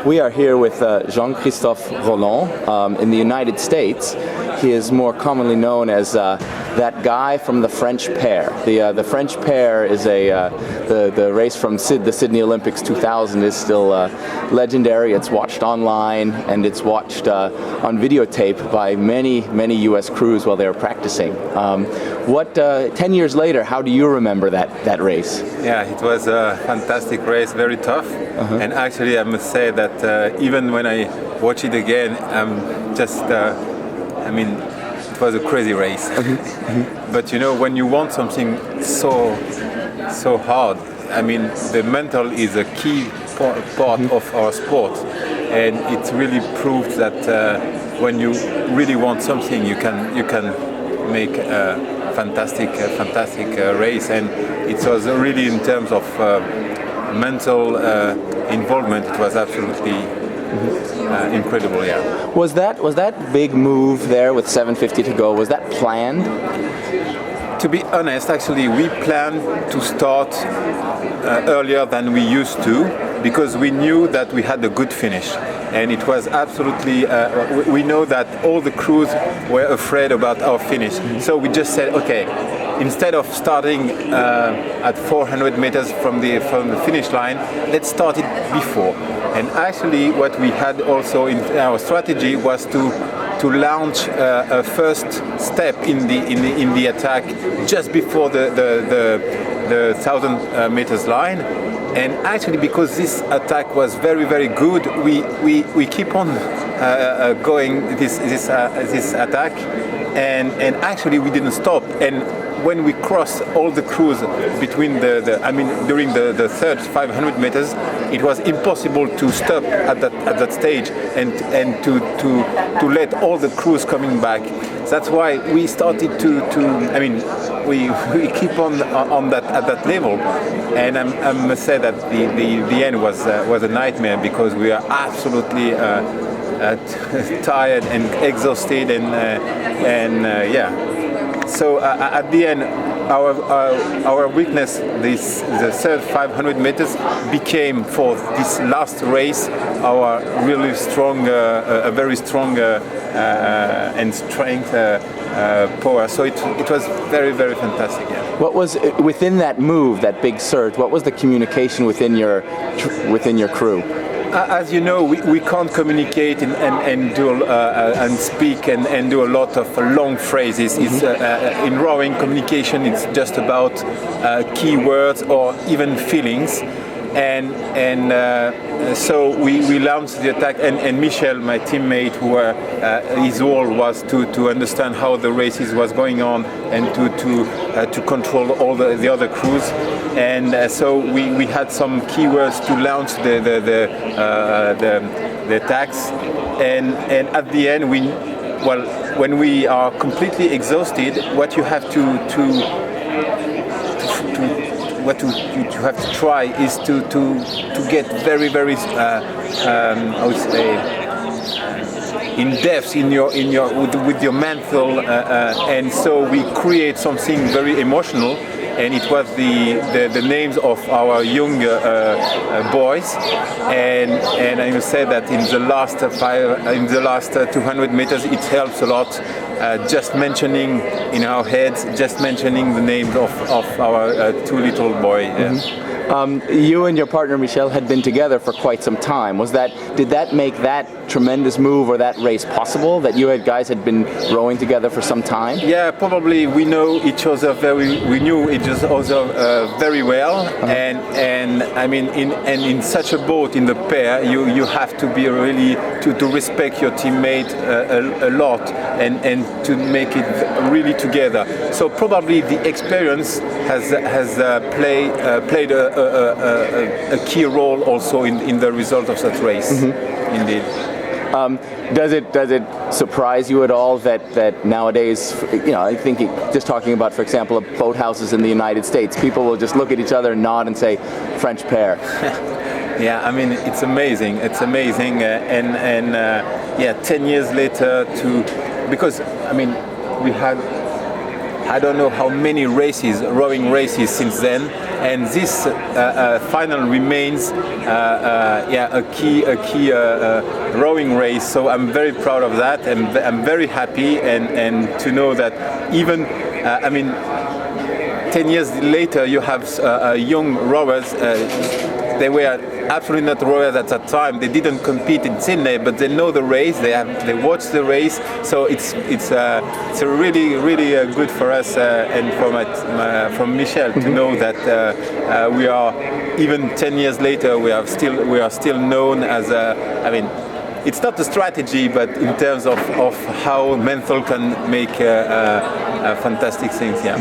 We are here with Jean-Christophe Rolland. In the United States, he is more commonly known as that guy from the French Pair. The French Pair is the race from the Sydney Olympics 2000 is still legendary. It's watched online and it's watched on videotape by many U.S. crews while they were practicing. 10 years later, how do you remember that race? Yeah, it was a fantastic race, very tough. And actually, I must say that even when I watch it again, I'm just, it was a crazy race. But you know, when you want something so hard, I mean, the mental is a key part of our sport, and it really proved that when you really want something, you can make a fantastic race. And it was really, in terms of mental involvement, it was absolutely incredible. Yeah. Was that big move there with 7:50 to go? Was that planned? To be honest, actually, we planned to start earlier than we used to, because we knew that we had a good finish, and it was absolutely. We know that all the crews were afraid about our finish, so we just said, okay, instead of starting at 400 meters from the finish line, let's start it before. And actually, what we had also in our strategy was to launch a first step in the attack just before the 1,000 meters line. And actually, because this attack was very good, we keep on going this attack, and actually we didn't stop. And when we crossed all the crews between during the third 500 meters, it was impossible to stop at that stage and to let all the crews coming back. That's why we started we keep on that at that level, and I must say that the end was a nightmare, because we are absolutely tired and exhausted, and yeah. So at the end, our weakness, the third 500 meters, became, for this last race, our really strong, a very strong and strength power. So it was very fantastic. Yeah. What was within that move, that big surge? What was the communication within your crew? As you know, we can't communicate and do and speak and do a lot of long phrases. It's in rowing communication. It's just about key words or even feelings. And so we launched the attack, and Michel, my teammate, who his role was to understand how the races was going on and to control all the other crews. And so we had some keywords to launch the attacks, and at the end when we are completely exhausted, what you have to try is to get very I would say in depth with your mental, and so we create something very emotional. And it was the names of our young boys, and I must say that in the last 200 meters, it helps a lot. Just mentioning in our heads, just mentioning the names of our two little boys. You and your partner Michel had been together for quite some time. Did that make that tremendous move or that race possible? That you guys had been rowing together for some time? Yeah, probably. We know each other we knew each other very well, and I mean, in such a boat, in the pair, you have to be really to respect your teammate a lot and to make it really together. So probably the experience has played a key role also in the result of that race. Indeed. Does it surprise you at all that nowadays, I think just talking about, for example, boathouses in the United States, people will just look at each other and nod and say French Pair? Yeah, I mean, it's amazing. It's amazing, and 10 years later, because I mean, we had I don't know how many races, rowing races since then, and this final remains a key rowing race. So I'm very proud of that, and I'm very happy, and to know that even 10 years later you have young rowers. They were absolutely not rowers at that time. They didn't compete in Sydney, but they know the race. They watch the race. So it's really good for us and from Michel to know that we are, even 10 years later, we are still known as it's not a strategy, but in terms of how menthol can make fantastic things. Yeah.